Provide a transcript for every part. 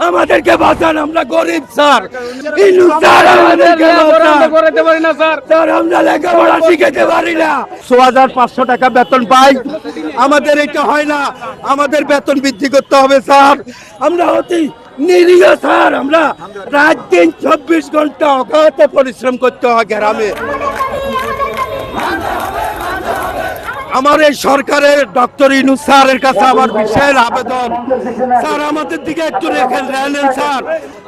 আমাদেরকে বাঁচান, আমরা গরিব স্যার। ইনু স্যার আমাদেরকে করতে পারি না স্যার। স্যার আমরা লেখাপড়া শিখাতে পারি না। 6500 টাকা বেতন পাই, আমাদের এটা হয় না, আমাদের বেতন বৃদ্ধি করতে হবে স্যার। আমরা অতি নিরীহ স্যার, আমরা রাত দিন 24 ঘন্টা অকাতে পরিশ্রম করতে হয় গ্রামে। আমার এই সরকারের ডক্টর ইউনূস স্যারের কাছে আমার বিশেষ আবেদন, স্যার আমাদের দিকে একটু রেখেন স্যার,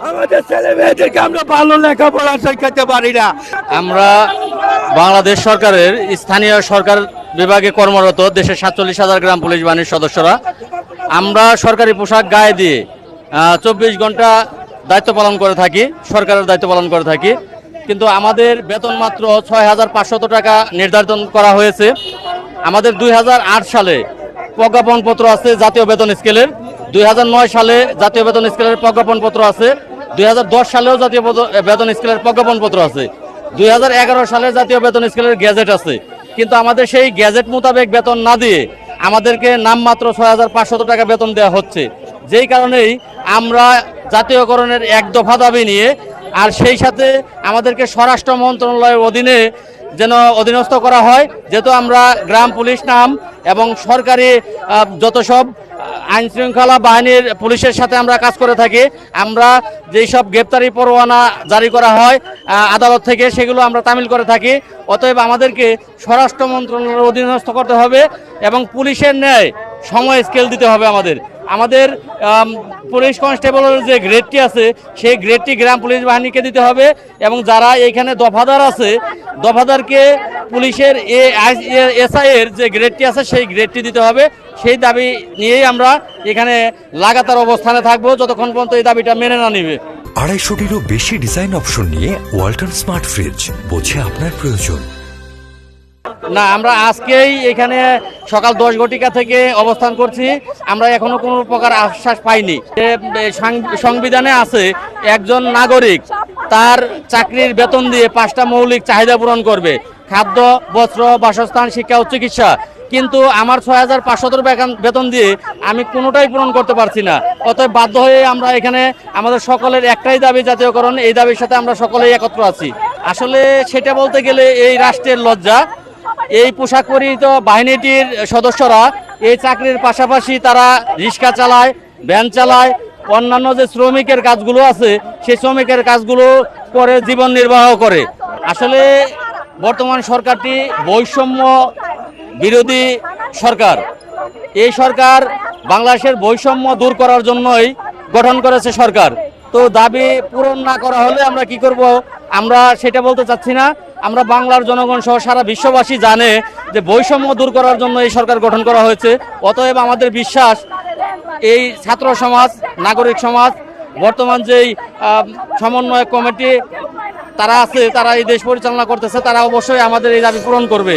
আমাদের ছেলে মেয়েদেরকে আমরা ভালো লেখাপড়া শেখাতে পারি না। আমরা বাংলাদেশ সরকারের স্থানীয় সরকার বিভাগে কর্মরত দেশের 47,000 গ্রাম পুলিশ বাহিনীর সদস্যরা আমরা সরকারি পোশাক গায়ে দিয়ে 24 ঘন্টা দায়িত্ব পালন করে থাকি, সরকারের দায়িত্ব পালন করে থাকি। কিন্তু আমাদের বেতন মাত্র 6,500 টাকা নির্ধারণ করা হয়েছে। আমাদের 2008 সালে প্রজ্ঞাপনপত্র আছে জাতীয় বেতন স্কেলের, 2009 সালে জাতীয় বেতন স্কেলের প্রজ্ঞাপনপত্র আছে, 2010 সালেও জাতীয় বেতন স্কেলের প্রজ্ঞাপনপত্র আছে, 2011 সালে জাতীয় বেতন স্কেলের গ্যাজেট আছে। কিন্তু আমাদের সেই গ্যাজেট মোতাবেক বেতন না দিয়ে আমাদেরকে নামমাত্র 6,500 টাকা বেতন দেওয়া হচ্ছে। যেই কারণেই আমরা জাতীয়করণের এক দফা দাবি নিয়ে, আর সেই সাথে আমাদেরকে স্বরাষ্ট্র মন্ত্রণালয়ের অধীনে যেন অধীনস্থ করা হয়, যেহেতু আমরা গ্রাম পুলিশ নাম এবং সরকারি যত সব আইন শৃঙ্খলা বাহিনীর পুলিশের সাথে আমরা কাজ করে থাকি। আমরা যেই সব গ্রেপ্তারি পরোয়ানা জারি করা হয় আদালত থেকে, সেগুলো আমরা তামিল করে থাকি। অতএব আমাদেরকে স্বরাষ্ট্র মন্ত্রণালয়ের অধীনস্থ করতে হবে এবং পুলিশের ন্যায় সময় স্কেল দিতে হবে। আমাদের পুলিশ কনস্টেবলের যে গ্রেডটি আছে সেই গ্রেডটি গ্রাম পুলিশ বাহিনীকে দিতে হবে এবং যারা এইখানে দফাদার আছে দফাদারকে পুলিশের এসআই এর যে গ্রেডটি আছে সেই গ্রেডটি দিতে হবে। সেই দাবি নিয়েই আমরা এখানে লাগাতার অবস্থানে থাকবো যতক্ষণ পর্যন্ত এই দাবিটা মেনে না নিবে। 250-টিরও বেশি ডিজাইন অপশন নিয়ে ওয়ালটন স্মার্ট ফ্রিজ, বোঝে আপনার প্রয়োজন। না, আমরা আজকেই এখানে সকাল 10 ঘটিকা থেকে অবস্থান করছি। আমরা এখনো কোনো প্রকার আশ্বাস পাইনি। সংবিধানে আছে একজন নাগরিক তার চাকরির বেতন দিয়ে 5টা মৌলিক চাহিদা পূরণ করবে: খাদ্য, বস্ত্র, বাসস্থান, শিক্ষা ও চিকিৎসা। কিন্তু আমার 6,500 বেতন দিয়ে আমি কোনোটাই পূরণ করতে পারছি না। অতএব বাধ্য হয়ে আমরা এখানে আমাদের সকলের একটাই দাবি জাতীয়করণ। এই দাবির সাথে আমরা সকলেই একত্র আছি। আসলে সেটা বলতে গেলে এই রাষ্ট্রের লজ্জা। এই পোশাক পরিহিত বাহিনীটির সদস্যরা এই চাকরির পাশাপাশি তারা রিক্সা চালায়, ভ্যান চালায়, অন্যান্য যে শ্রমিকের কাজগুলো আছে সেই শ্রমিকের কাজগুলো করে জীবন নির্বাহ করে। আসলে বর্তমান সরকারটি বৈষম্য বিরোধী সরকার। এই সরকার বাংলাদেশের বৈষম্য দূর করার জন্যই গঠন করেছে সরকার। তো দাবি পূরণ না করা হলে আমরা কি করব আমরা সেটা বলতে চাচ্ছি না। আমরা বাংলার জনগণ সহ সারা বিশ্ববাসী জানে যে বৈষম্য দূর করার জন্য এই সরকার গঠন করা হয়েছে। অতএব আমাদের বিশ্বাস এই ছাত্র সমাজ, নাগরিক সমাজ, বর্তমান যেই সমন্বয় কমিটি তারা আছে, তারা এই দেশ পরিচালনা করতেছে, তারা অবশ্যই আমাদের এই দাবি পূরণ করবে।